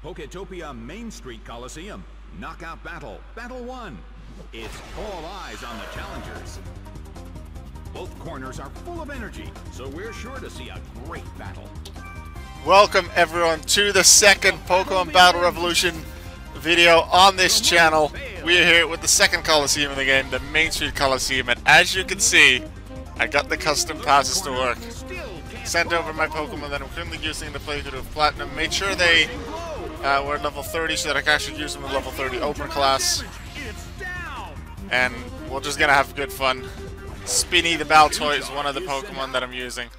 Poketopia Main Street Coliseum. Knockout battle. Battle 1. It's all eyes on the challengers. Both corners are full of energy, so we're sure to see a great battle. Welcome everyone to the second Pokemon Battle Revolution video on this channel. We are here with the second Coliseum in the game, the Main Street Coliseum, and as you can see, I got the custom passes to work. Sent over my Pokemon that I'm currently using to play through Platinum. Made sure they were at level 30 so that I can actually use them in level 30 open class. And we're just gonna have good fun. Spinny the Baltoy is one of the Pokemon that I'm using.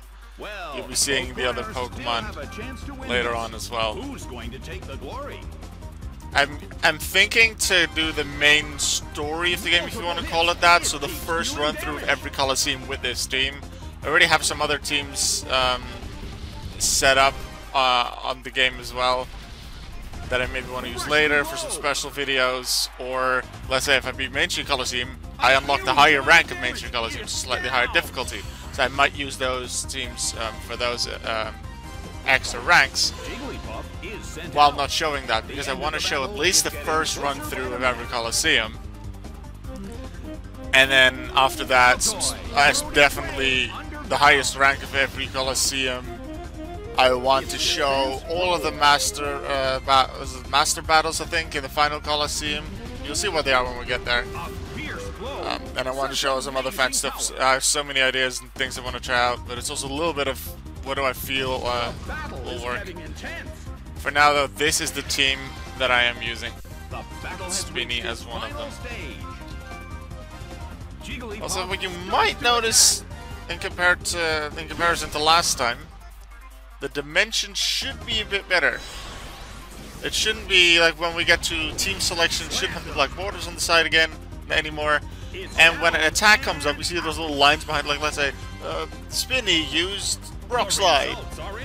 You'll be seeing the other Pokemon later on as well. Who's going to take the glory? I'm thinking to do the main story of the game, if you want to call it that. So the first run through of every Coliseum with this team. I already have some other teams set up on the game as well that I maybe want to use later for some special videos. Or let's say if I beat Main Street Coliseum, I unlock the higher rank of Main Street Coliseum, slightly higher difficulty. So I might use those teams for those extra ranks while not showing that, because I want to show at least the first run through of every Coliseum. And then after that, definitely the highest rank of every Coliseum. I want to show all of the master battles, I think, in the final Coliseum. You'll see what they are when we get there. And I want to show some other fan stuff. I have so many ideas and things I want to try out, but it's also a little bit of what do I feel will work. For now, though, this is the team that I am using. Spinny as one of them. Also, what you might notice in comparison to last time, the dimensions should be a bit better. It shouldn't be like when we get to team selection, it shouldn't have the black borders on the side again anymore. And when an attack comes up, you see those little lines behind, like let's say, Spinny used Rock Slide,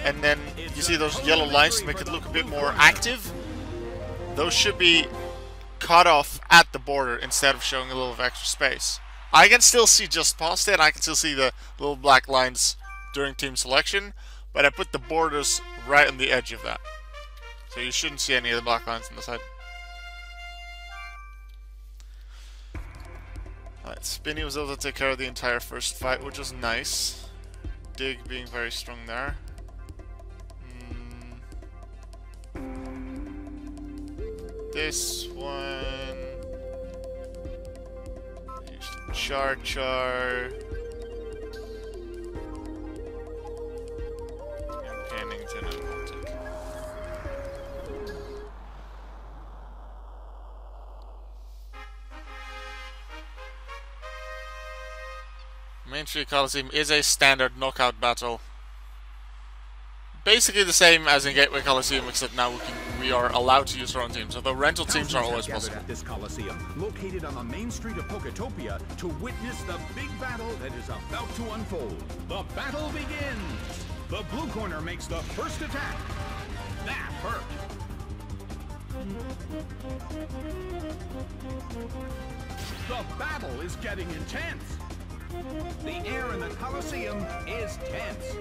and then you see those yellow lines to make it look a bit more active. Those should be cut off at the border instead of showing a little of extra space. I can still see just past it, I can still see the little black lines during team selection, but I put the borders right on the edge of that. So you shouldn't see any of the black lines on the side. Alright, Spinny was able to take care of the entire first fight, which was nice. Dig being very strong there. This one... Char. Pennington and Baltic. Main Street Coliseum is a standard knockout battle. Basically the same as in Gateway Coliseum, except now we are allowed to use our own teams, although rental teams are always possible. At this Coliseum, located on the main street of Poketopia, to witness the big battle that is about to unfold. The battle begins! The blue corner makes the first attack. That hurt. The battle is getting intense. The air in the Coliseum is tense.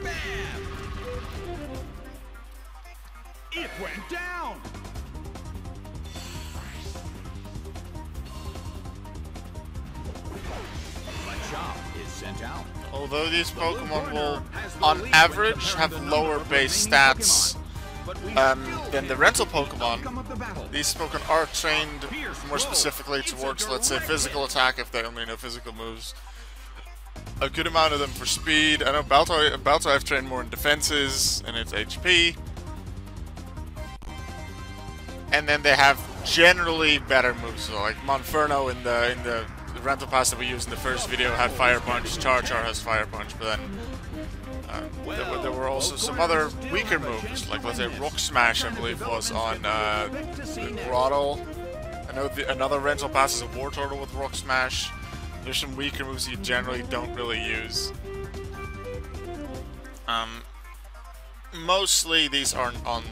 Bam! It went down! Machop is sent out. Although these Pokemon will, on average, have lower base stats than the rental Pokemon, these Pokemon are trained more specifically towards, let's say, physical attack if they only know physical moves. A good amount of them for speed. I know Baltoy I've trained more in defenses and its HP. And then they have generally better moves. So like Monferno in the rental pass that we used in the first video had Fire Punch. Char has Fire Punch, but then there were also some other weaker moves, like let's say Rock Smash, I believe was on Grottle. I know another rental pass is a Wartortle with Rock Smash. There's some weaker moves you generally don't really use. Mostly these aren't on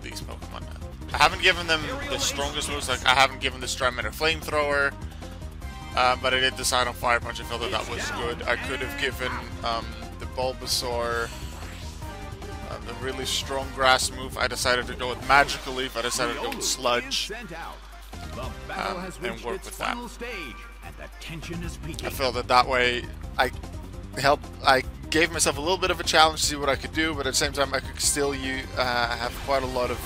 these Pokemon. I haven't given them the strongest moves, like I haven't given the Strimator Flamethrower, but I did decide on Fire Punch. I felt that was good. I could have given the Bulbasaur a really strong grass move, I decided to go with Magical Leaf. I decided to go with Sludge. And work with that. I felt that way I gave myself a little bit of a challenge to see what I could do, but at the same time I could still have quite a lot of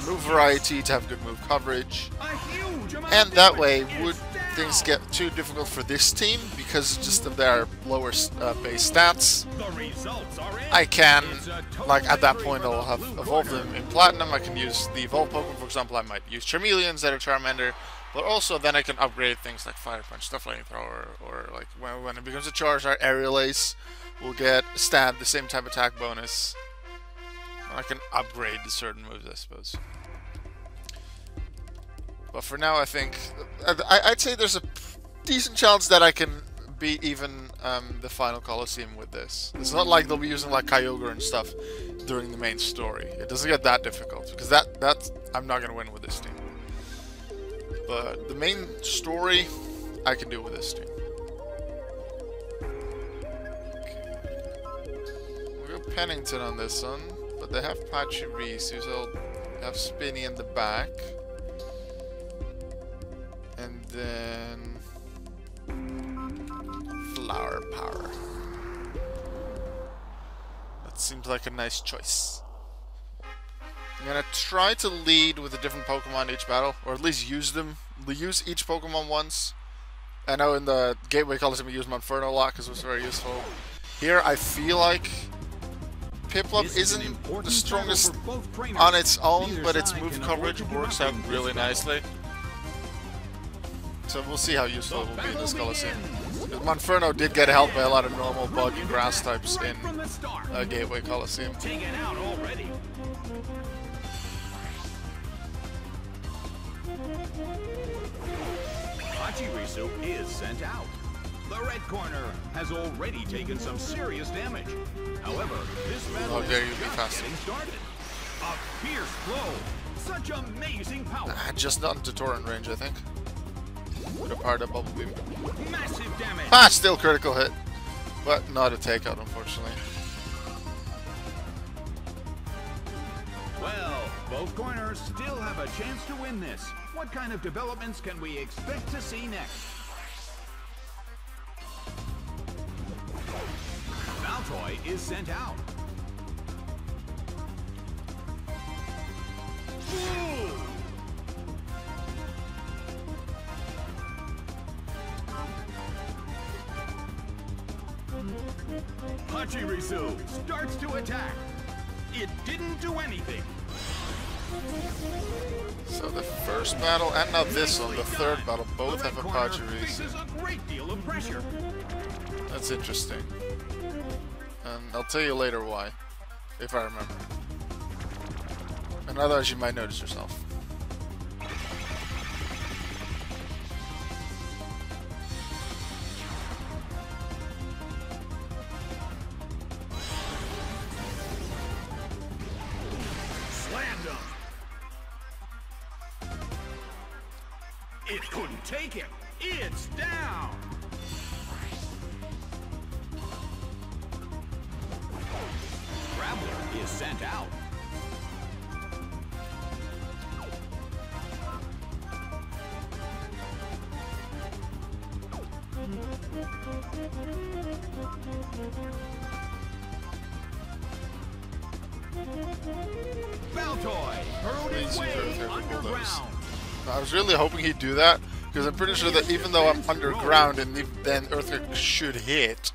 move variety to have good move coverage. And that way, would things get too difficult for this team because just of their lower base stats, I can, like at that point I'll have evolved them in Platinum. I can use the evolved Pokemon, for example. I might use Charmeleon instead of Charmander, but also then I can upgrade things like Fire Punch, Stuff Flamethrower, or like when it becomes a Charizard, Aerial Ace will get Stab, the same type attack bonus. And I can upgrade certain moves, I suppose. But for now, I think I'd say there's a decent chance that I can beat even the final Colosseum with this. It's not like they'll be using like Kyogre and stuff during the main story. It doesn't get that difficult because that's I'm not gonna win with this team. But the main story, I can do with this team. We'll go Pennington on this one, but they have Pachirisu, so they'll have Spinny in the back. And then Flower Power. That seems like a nice choice. I'm gonna try to lead with a different Pokemon each battle, or at least use them. Use each Pokemon once. I know in the Gateway Colosseum we used Monferno a lot because it was very useful. Here I feel like Piplup isn't the strongest on its own, but its move coverage works out really nicely. So we'll see how useful it will be in this Colosseum. Monferno did get helped by a lot of normal bug and grass types in Gateway Colosseum. Pachirisu is sent out. The red corner has already taken some serious damage. However, this battle is just getting started. A fierce blow. Such amazing power. Just not into Torrent range, I think. With a part of Bubble Beam. Massive damage. Ah, still critical hit. But not a takeout, unfortunately. Well, both corners still have a chance to win this. What kind of developments can we expect to see next? Baltoy is sent out. Ooh. Pachirisu starts to attack. It didn't do anything. So the first battle and now this one, the third battle, both have a Pachirisu. A great deal of pressure. That's interesting. And I'll tell you later why, if I remember. And otherwise you might notice yourself. It couldn't take it. It's down. Grappler is sent out. Baltoy hurled his way underground. I was really hoping he'd do that, because I'm pretty sure that even though I'm underground and then Earthquake should hit,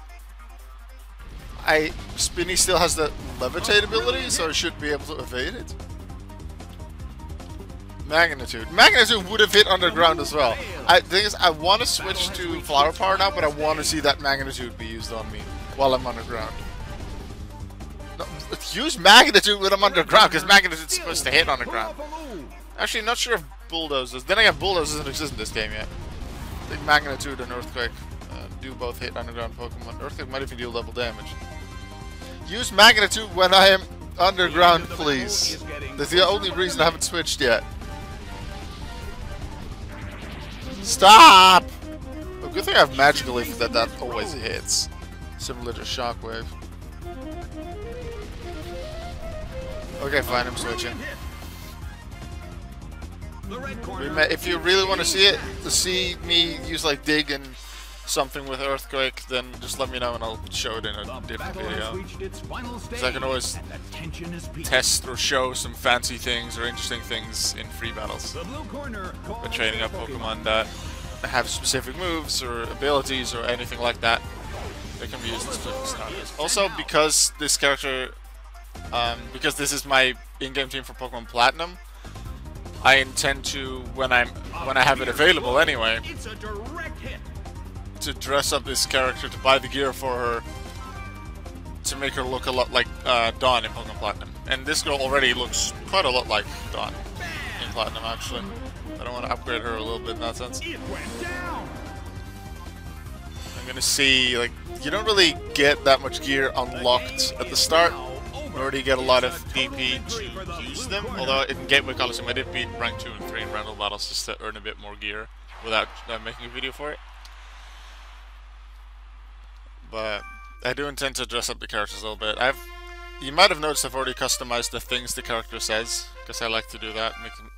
Spinny still has the Levitate ability, so I should be able to evade it. Magnitude. Magnitude would have hit underground as well. The thing is, I want to switch to Flower Power now, but I want to see that Magnitude be used on me while I'm underground. No, use Magnitude when I'm underground, because Magnitude's supposed to hit underground. Actually, not sure if Bulldoze does. Then again, Bulldoze doesn't exist in this game yet. I think Magnitude and Earthquake do both hit underground Pokemon. Earthquake might even deal double damage. Use Magnitude when I am underground, please. That's the only reason I haven't switched yet. Stop! A good thing I have Magical Leaf that always hits. Similar to Shockwave. Okay, fine, I'm switching. The red corner If you really want to see me use like dig and something with earthquake, then just let me know and I'll show it in a different video. Because I can always test or show some fancy things or interesting things in free battles. By training up Pokemon that have specific moves or abilities or anything like that, they can be used in specific scenarios. Also, because this character, because this is my in-game team for Pokemon Platinum, I intend to, when I have it available anyway, to dress up this character, to buy the gear for her, to make her look a lot like Dawn in Pokemon Platinum. And this girl already looks quite a lot like Dawn in Platinum, actually. I don't want to upgrade her a little bit in that sense. I'm gonna see, like, you don't really get that much gear unlocked at the start, nor do you get a lot of PP to use them. Although in Gateway Coliseum I did beat rank 2 and 3 in random battles just to earn a bit more gear without making a video for it. But I do intend to dress up the characters a little bit. You might have noticed I've already customized the things the character says, because I like to do that,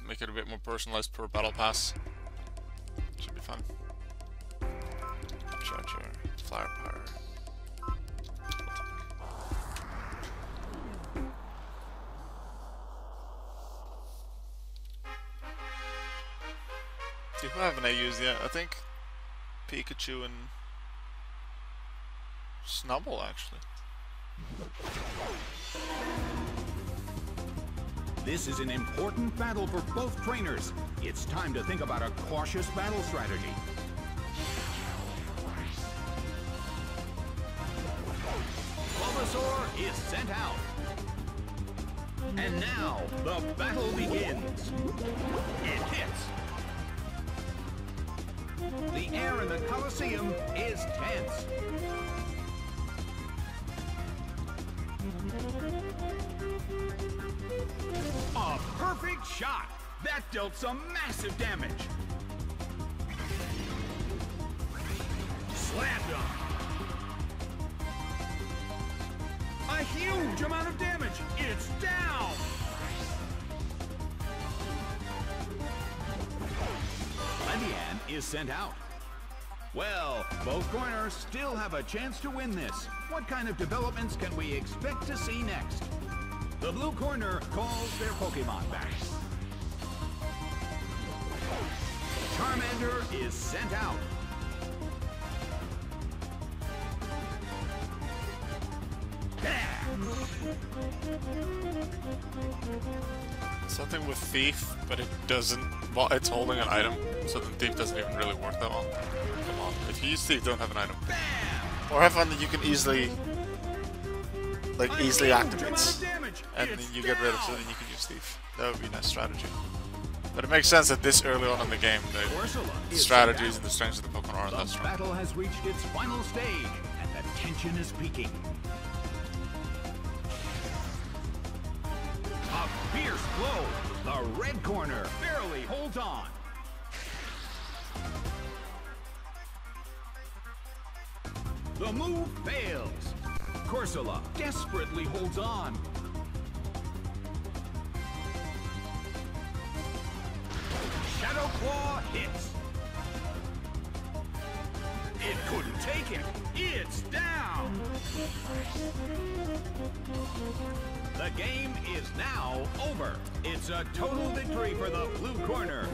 make it a bit more personalized per battle pass. Should be fun. Charger, flower power. Who haven't I used yet? I think Pikachu and Snubbull, actually. This is an important battle for both trainers. It's time to think about a cautious battle strategy. Bulbasaur is sent out. And now, the battle begins. It hits. The air in the Colosseum is tense. A perfect shot! That dealt some massive damage. Slam dunk. A huge amount of damage. It's down. Ledian is sent out. Well, both corners still have a chance to win this. What kind of developments can we expect to see next? The blue corner calls their Pokemon back. Charmander is sent out. Something with Thief, but it doesn't. Well, it's holding an item, so the Thief doesn't even really work that well. Come on, if you use Thief, don't have an item. Or have one that you can easily, easily activate, and then you get rid of it, and you can use Thief. That would be a nice strategy. But it makes sense that this early on in the game, the strategies and the strengths of the Pokemon aren't that strong. The battle has reached its final stage, and the tension is peaking. A fierce blow. The red corner barely holds on. The move fails. Corsola desperately holds on. Shadow Claw hits. It couldn't take it. It's down. The game is now over. It's a total victory for the blue corner.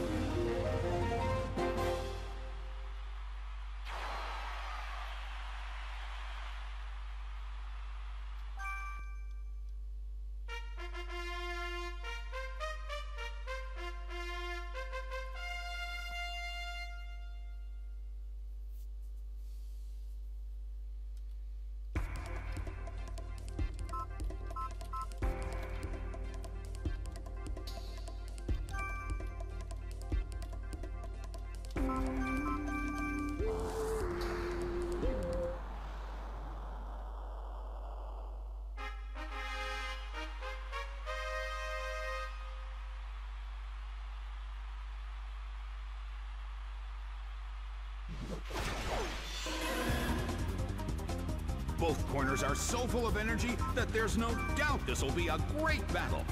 Both corners are so full of energy that there's no doubt this will be a great battle.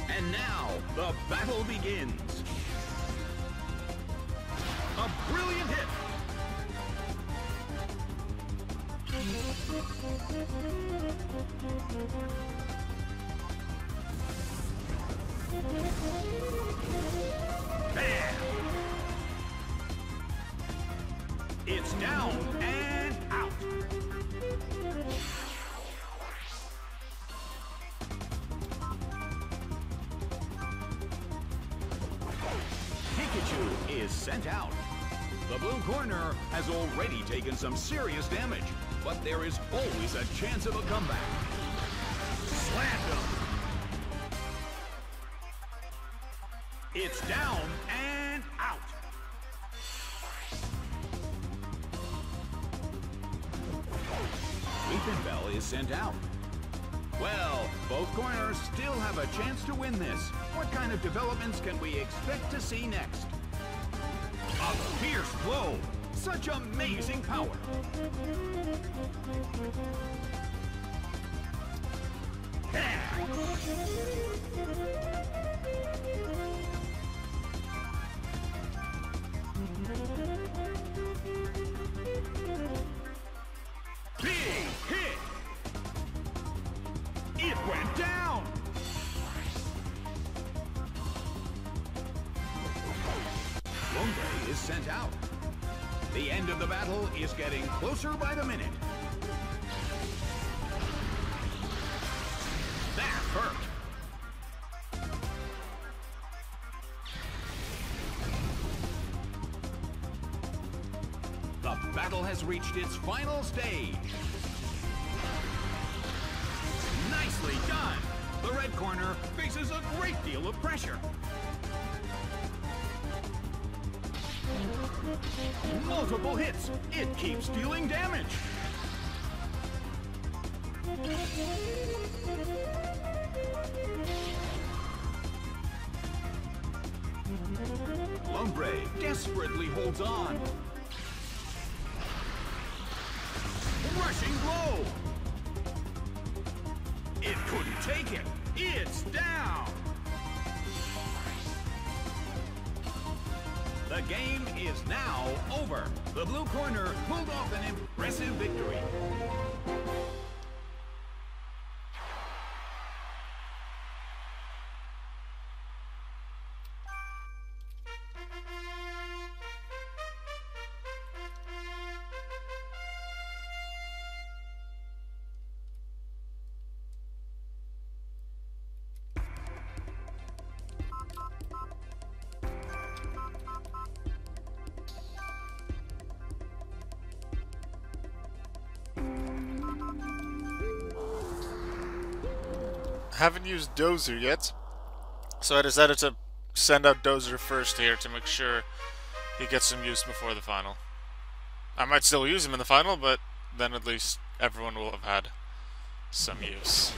And now, the battle begins. A brilliant hit. Bam! It's down and out. Pikachu is sent out. The blue corner has already taken some serious damage, but there is always a chance of a comeback. Slammed him. It's down and out. Weepinbell is sent out. Well, both corners still have a chance to win this. What kind of developments can we expect to see next? A fierce blow! Such amazing power! Big hit! It went down! Lombre is sent out. The end of the battle is getting closer by the minute. That hurt. The battle has reached its final stage. Nicely done. The red corner faces a great deal of pressure. Multiple hits. It keeps dealing damage. Lombre desperately holds on. Rushing blow. It couldn't take it. It's down. The game is now over. The blue corner pulled off an impressive victory. Haven't used Dozer yet, so I decided to send out Dozer first here to make sure he gets some use before the final. I might still use him in the final, but then at least everyone will have had some use.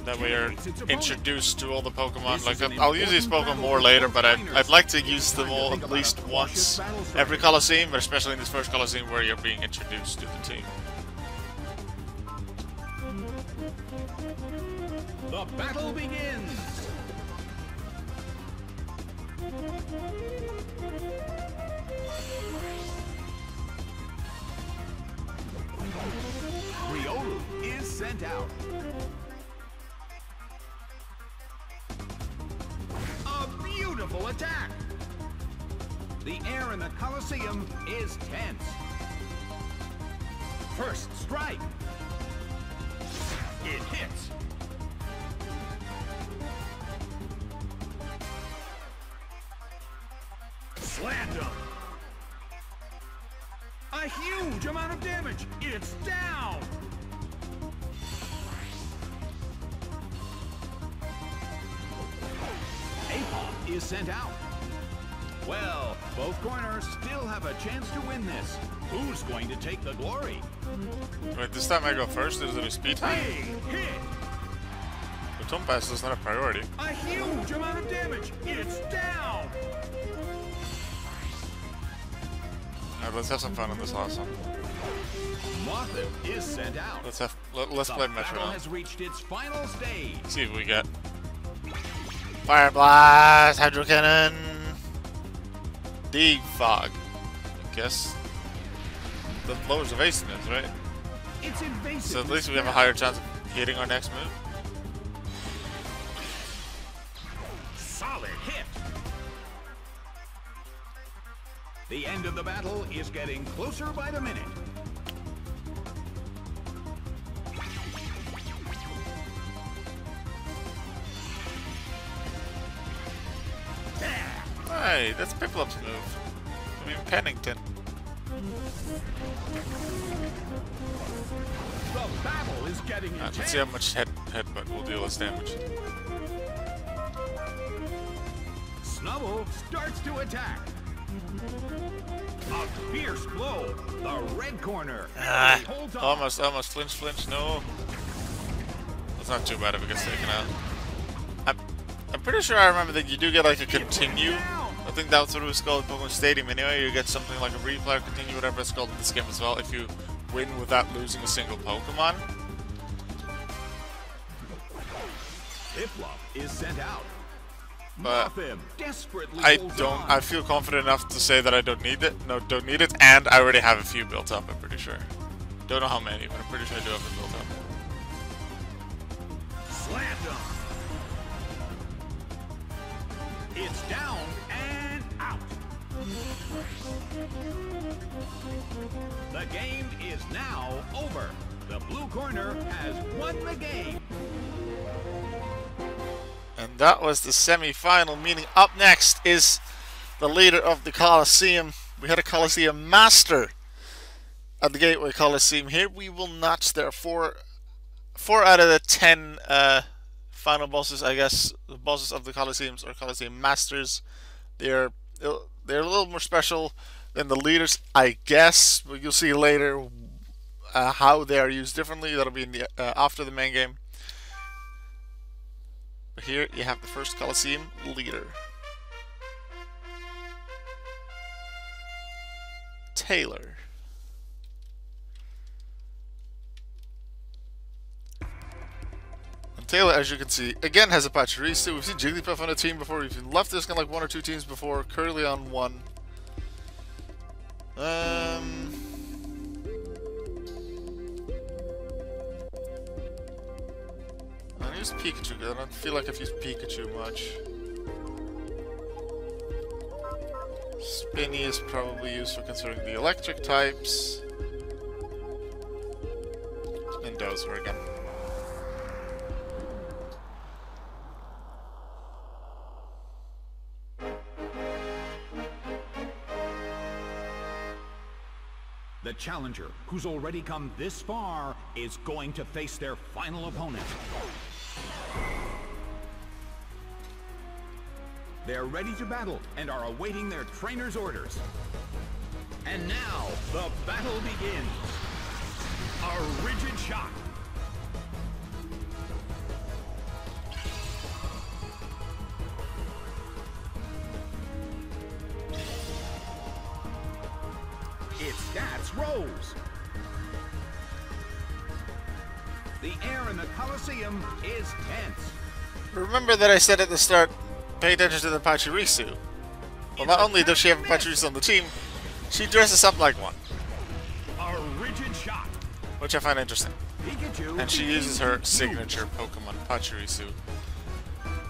That we are introduced to all the Pokemon. Like, I'll use these Pokemon more later, but I'd like to use them all at least once every Colosseum, but especially in this first Colosseum where you're being introduced to the team. The battle begins! Riolu is sent out. A beautiful attack! The air in the Colosseum is tense. First strike. It hits. Slammed him. A huge amount of damage. It's down. Apom is sent out. Well, both corners still have a chance to win this. Who's going to take the glory? Wait, this time I go first? Is it a speed time? Big hit. The Tompass is not a priority. A huge amount of damage. It's down. Alright, let's have some fun on this last one. Mothim is sent out. Let's play Metro battle now. has reached its final stage. See if we get Fire Blast, Hydro Cannon, Defog. I guess the lowers evasiveness, right? It's invasive. So at least we have a higher chance of hitting our next move. Solid hit. The end of the battle is getting closer by the minute. Hey, that's Piplup's move. I mean, Pennington. The battle is getting intense. Let's see how much headbutt will deal us damage. Snubbull starts to attack. A fierce blow. The red corner. Holds on. Almost flinch. No, that's not too bad if it gets taken out. I'm pretty sure I remember that you do get like a continue. I think that's what it was called in Pokemon Stadium anyway. You get something like a replay or continue, whatever it's called in this game as well, if you win without losing a single Pokemon. Piplup is sent out. But Mothim desperately I holds don't. on. I feel confident enough to say that I don't need it. No, don't need it, and I already have a few built up. I'm pretty sure. Don't know how many, but I'm pretty sure I do have them built up. Slammed him. It's down and out. The game is now over. The blue corner has won the game. And that was the semi-final, meaning up next is the leader of the Coliseum. We had a Coliseum Master at the Gateway Coliseum. Here we will notch there 4 out of the 10 final bosses, I guess, the bosses of the Coliseums or Coliseum Masters. They're a little more special than the leaders, I guess, but you'll see later how they are used differently. That'll be in the after the main game. But here you have the first Coliseum leader, Taylor. And Taylor, as you can see, again has a Pachirisu. We've seen Jigglypuff on a team before. We've seen Leftisc on like 1 or 2 teams before. Currently on 1. I use Pikachu because I don't feel like I've used Pikachu much. Spinny is probably used for considering the electric types. And Dozer again. The challenger, who's already come this far, is going to face their final opponent. They're ready to battle and are awaiting their trainer's orders. And now, the battle begins. A rigid shot. Its stats rose. The air in the Coliseum is tense. Remember that I said at the start, pay attention to the Pachirisu. Well, not only does she have a Pachirisu on the team, she dresses up like one. A rigid shot. Which I find interesting. Pikachu And she uses her signature Pokemon, Pachirisu,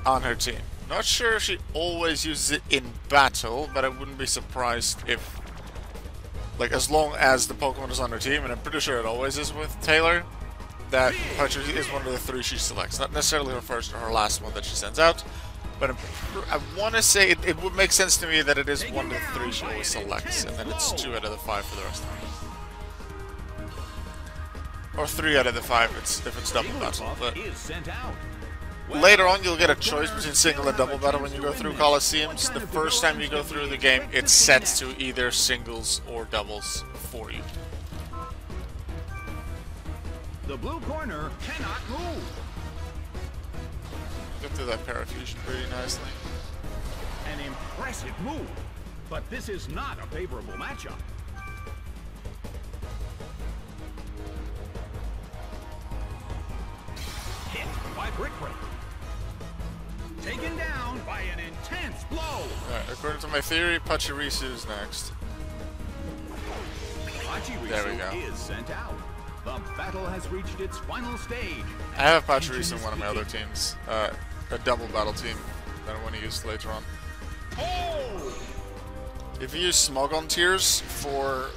on her team. Not sure if she always uses it in battle, but I wouldn't be surprised if, like, as long as the Pokemon is on her team, and I'm pretty sure it always is with Taylor, that Pachirisu is one of the 3 she selects. Not necessarily her first or her last one that she sends out, but I want to say it would make sense to me that it is one of the 3 she always selects, and then it's 2 out of the 5 for the rest of them. Or 3 out of the 5 if it's double battle. But later on, you'll get a choice between single and double battle when you go through Coliseums. The first time you go through the game, it's set to either singles or doubles for you. The blue corner cannot move. Go through that Parafusion pretty nicely. An impressive move, but this is not a favorable matchup. Brick Break. Taken down by an intense blow. Alright, according to my theory, Pachirisu is next. There we go. Is sent out. The battle has reached its final stage. I have Pachirisu in one of my other teams. A double battle team that I want to use later on. Oh! If you use Smogon tiers for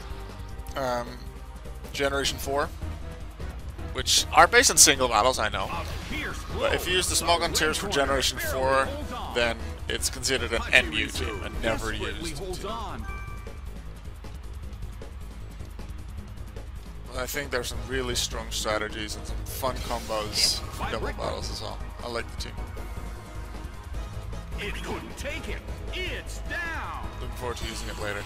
Generation 4, which are based on single battles, I know. But if you use the Smogon tiers for Generation 4, then it's considered an NU team and never used. I think there's some really strong strategies and some fun combos for double battles as well. I like the team. It couldn't take it. It's down. Looking forward to using it later.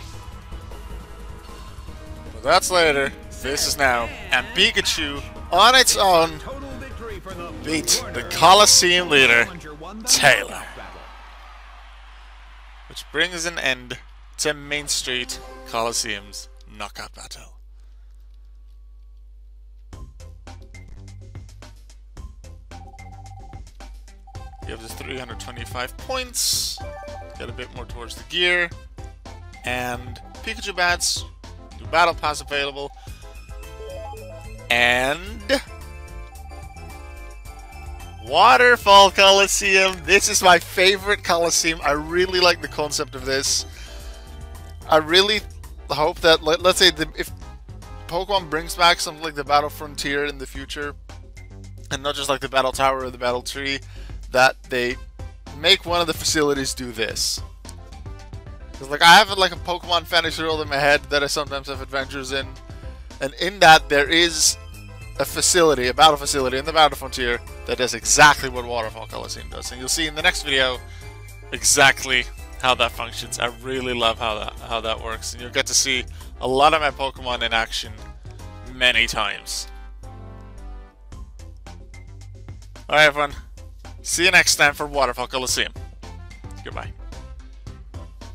But that's later. This is now. And Pikachu, on its own, beat the Colosseum leader, Taylor. Which brings an end to Main Street Colosseum's knockout battle. You have the 325 points, get a bit more towards the gear, and Pikachu Bats, new battle pass available, and Waterfall Coliseum. This is my favorite Coliseum. I really like the concept of this. I really hope that, let's say, if Pokemon brings back something like the Battle Frontier in the future, and not just like the Battle Tower or the Battle Tree, that they make one of the facilities do this. Because like I have like a Pokemon Fantasy World in my head that I sometimes have adventures in, and in that there is a facility, a battle facility in the Battle Frontier that does exactly what Waterfall Coliseum does, and you'll see in the next video exactly how that functions. I really love how that works, and you'll get to see a lot of my Pokemon in action many times. Alright everyone, see you next time for Waterfall Coliseum. Goodbye.